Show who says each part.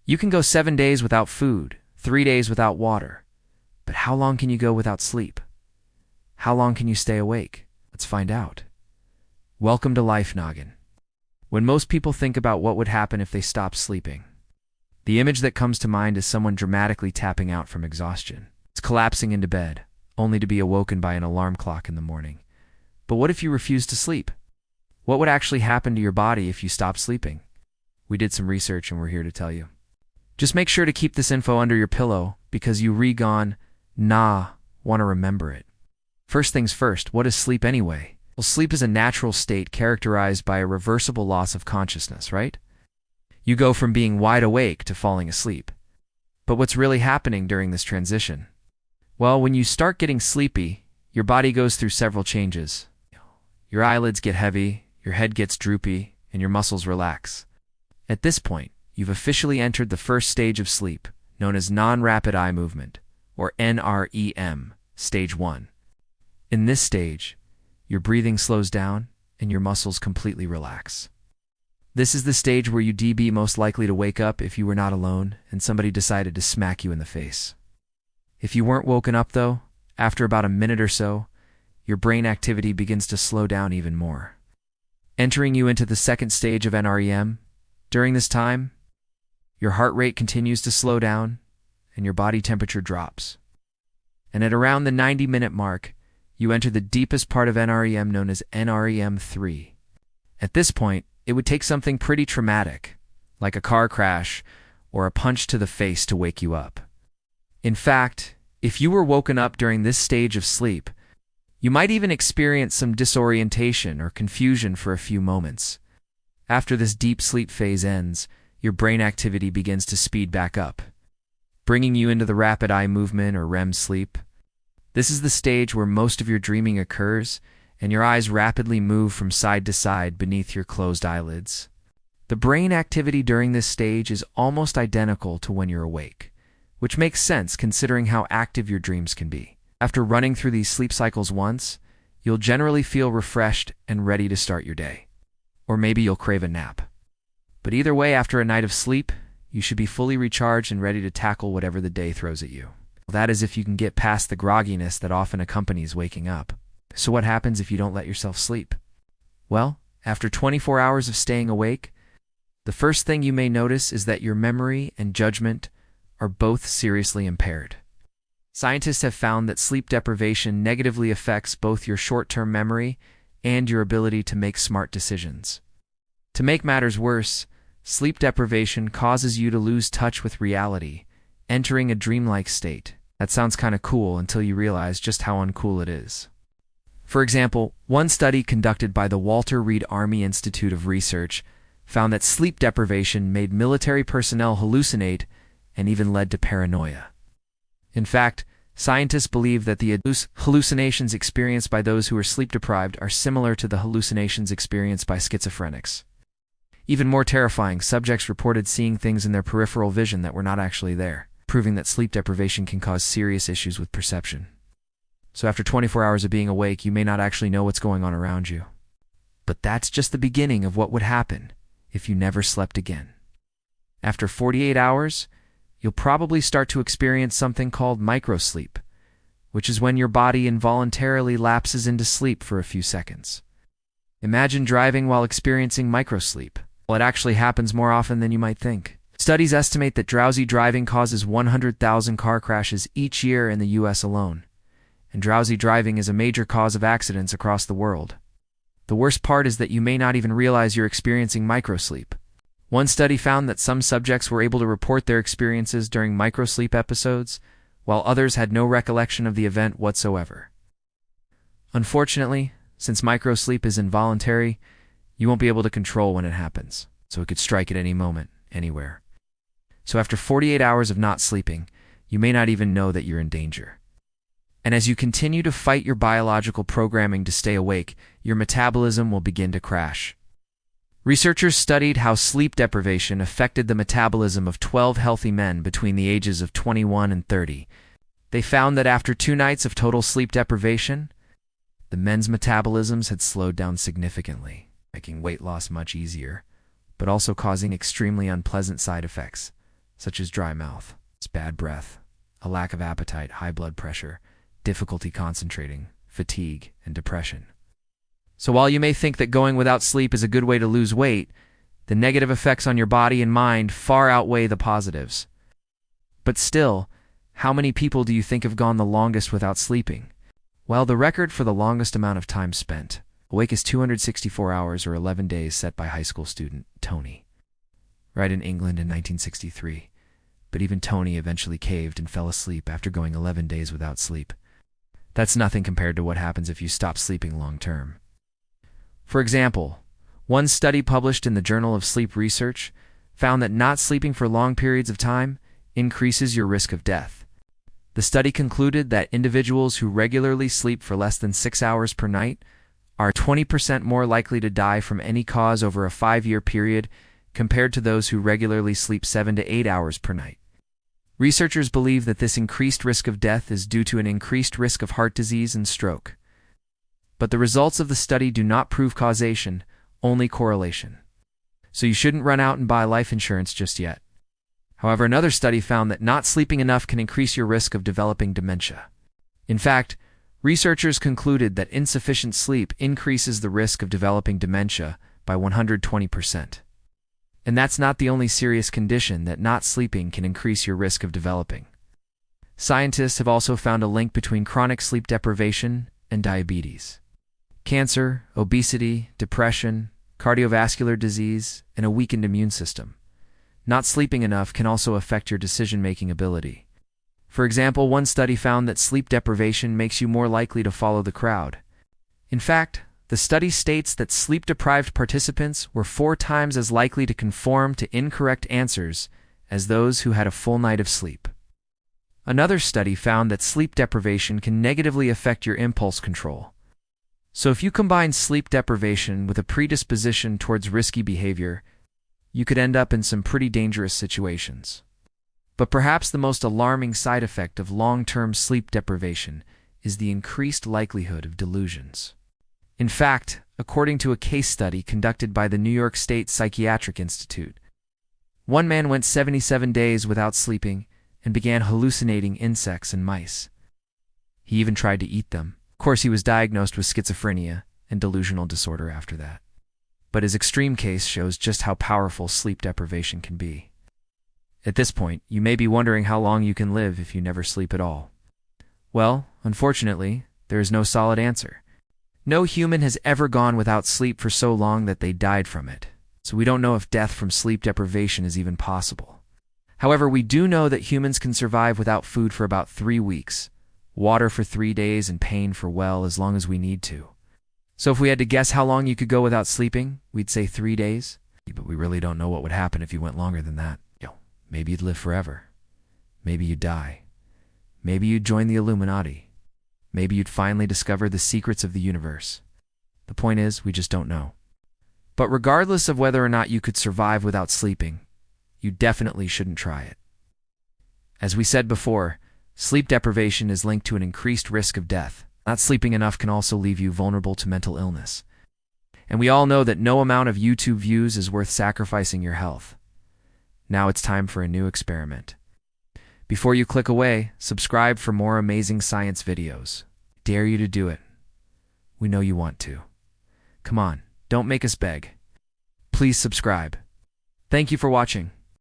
Speaker 1: You can go 7 days without food, 3 days without water. But how long can you go without sleep? How long can you stay awake? Let's find out. Welcome to Life Noggin. When most people think about what would happen if they stopped sleeping, the image that comes to mind is someone dramatically tapping out from exhaustion. It's collapsing into bed, only to be awoken by an alarm clock in the morning. But what if you refused to sleep? What would actually happen to your body if you stopped sleeping? We did some research and we're here to tell you. Just make sure to keep this info under your pillow because you want to remember it. First things first, what is sleep anyway? Well, sleep is a natural state characterized by a reversible loss of consciousness, right? You go from being wide awake to falling asleep. But what's really happening during this transition? Well, when you start getting sleepy, your body goes through several changes. Your eyelids get heavy, your head gets droopy, and your muscles relax. At this point, you've officially entered the first stage of sleep, known as non-rapid eye movement, or NREM, stage 1. In this stage, your breathing slows down and your muscles completely relax. This is the stage where you'd be most likely to wake up if you were not alone and somebody decided to smack you in the face. If you weren't woken up, though, after about a minute or so, your brain activity begins to slow down even more, entering you into the second stage of NREM. During this time, your heart rate continues to slow down and your body temperature drops. And at around the 90-minute mark, you enter the deepest part of NREM known as NREM 3. At this point, it would take something pretty traumatic, like a car crash or a punch to the face to wake you up. In fact, if you were woken up during this stage of sleep, you might even experience some disorientation or confusion for a few moments. After this deep sleep phase ends, your brain activity begins to speed back up, bringing you into the rapid eye movement or REM sleep. This is the stage where most of your dreaming occurs, and your eyes rapidly move from side to side beneath your closed eyelids. The brain activity during this stage is almost identical to when you're awake, which makes sense considering how active your dreams can be. After running through these sleep cycles once, you'll generally feel refreshed and ready to start your day. Or maybe you'll crave a nap. But either way, after a night of sleep, you should be fully recharged and ready to tackle whatever the day throws at you. That is if you can get past the grogginess that often accompanies waking up. So what happens if you don't let yourself sleep? Well, after 24 hours of staying awake, the first thing you may notice is that your memory and judgment are both seriously impaired. Scientists have found that sleep deprivation negatively affects both your short-term memory and your ability to make smart decisions. To make matters worse, sleep deprivation causes you to lose touch with reality, entering a dreamlike state. That sounds kind of cool until you realize just how uncool it is. For example, one study conducted by the Walter Reed Army Institute of Research found that sleep deprivation made military personnel hallucinate and even led to paranoia. In fact, scientists believe that the hallucinations experienced by those who are sleep-deprived are similar to the hallucinations experienced by schizophrenics. Even more terrifying, subjects reported seeing things in their peripheral vision that were not actually there, proving that sleep deprivation can cause serious issues with perception. So after 24 hours of being awake, you may not actually know what's going on around you. But that's just the beginning of what would happen if you never slept again. After 48 hours, you'll probably start to experience something called microsleep, which is when your body involuntarily lapses into sleep for a few seconds. Imagine driving while experiencing microsleep. Well, it actually happens more often than you might think. Studies estimate that drowsy driving causes 100,000 car crashes each year in the US alone, and drowsy driving is a major cause of accidents across the world. The worst part is that you may not even realize you're experiencing microsleep. One study found that some subjects were able to report their experiences during microsleep episodes, while others had no recollection of the event whatsoever. Unfortunately, since microsleep is involuntary, you won't be able to control when it happens, so it could strike at any moment, anywhere. So after 48 hours of not sleeping, you may not even know that you're in danger. And as you continue to fight your biological programming to stay awake, your metabolism will begin to crash. Researchers studied how sleep deprivation affected the metabolism of 12 healthy men between the ages of 21 and 30. They found that after 2 nights of total sleep deprivation, the men's metabolisms had slowed down significantly, making weight loss much easier, but also causing extremely unpleasant side effects, such as dry mouth, bad breath, a lack of appetite, high blood pressure, difficulty concentrating, fatigue, and depression. So while you may think that going without sleep is a good way to lose weight, the negative effects on your body and mind far outweigh the positives. But still, how many people do you think have gone the longest without sleeping? Well, the record for the longest amount of time spent awake is 264 hours or 11 days set by high school student Tony, right in England in 1963. But even Tony eventually caved and fell asleep after going 11 days without sleep. That's nothing compared to what happens if you stop sleeping long term. For example, one study published in the Journal of Sleep Research found that not sleeping for long periods of time increases your risk of death. The study concluded that individuals who regularly sleep for less than 6 hours per night are 20% more likely to die from any cause over a 5-year period compared to those who regularly sleep 7 to 8 hours per night. Researchers believe that this increased risk of death is due to an increased risk of heart disease and stroke. But the results of the study do not prove causation, only correlation. So you shouldn't run out and buy life insurance just yet. However, another study found that not sleeping enough can increase your risk of developing dementia. In fact, researchers concluded that insufficient sleep increases the risk of developing dementia by 120%. And that's not the only serious condition that not sleeping can increase your risk of developing. Scientists have also found a link between chronic sleep deprivation and diabetes, cancer, obesity, depression, cardiovascular disease, and a weakened immune system. Not sleeping enough can also affect your decision-making ability. For example, one study found that sleep deprivation makes you more likely to follow the crowd. In fact, the study states that sleep-deprived participants were 4 times as likely to conform to incorrect answers as those who had a full night of sleep. Another study found that sleep deprivation can negatively affect your impulse control. So if you combine sleep deprivation with a predisposition towards risky behavior, you could end up in some pretty dangerous situations. But perhaps the most alarming side effect of long-term sleep deprivation is the increased likelihood of delusions. In fact, according to a case study conducted by the New York State Psychiatric Institute, one man went 77 days without sleeping and began hallucinating insects and mice. He even tried to eat them. Of course, he was diagnosed with schizophrenia and delusional disorder after that. But his extreme case shows just how powerful sleep deprivation can be. At this point, you may be wondering how long you can live if you never sleep at all. Well, unfortunately, there is no solid answer. No human has ever gone without sleep for so long that they died from it, so we don't know if death from sleep deprivation is even possible. However, we do know that humans can survive without food for about 3 weeks, water for 3 days, and pain for, well, as long as we need to. So if we had to guess how long you could go without sleeping, we'd say 3 days. But we really don't know what would happen if you went longer than that. Maybe you'd live forever. Maybe you'd die. Maybe you'd join the Illuminati. Maybe you'd finally discover the secrets of the universe. The point is, we just don't know. But regardless of whether or not you could survive without sleeping, you definitely shouldn't try it. As we said before, sleep deprivation is linked to an increased risk of death. Not sleeping enough can also leave you vulnerable to mental illness. And we all know that no amount of YouTube views is worth sacrificing your health. Now it's time for a new experiment. Before you click away, subscribe for more amazing science videos. Dare you to do it. We know you want to. Come on, don't make us beg. Please subscribe. Thank you for watching.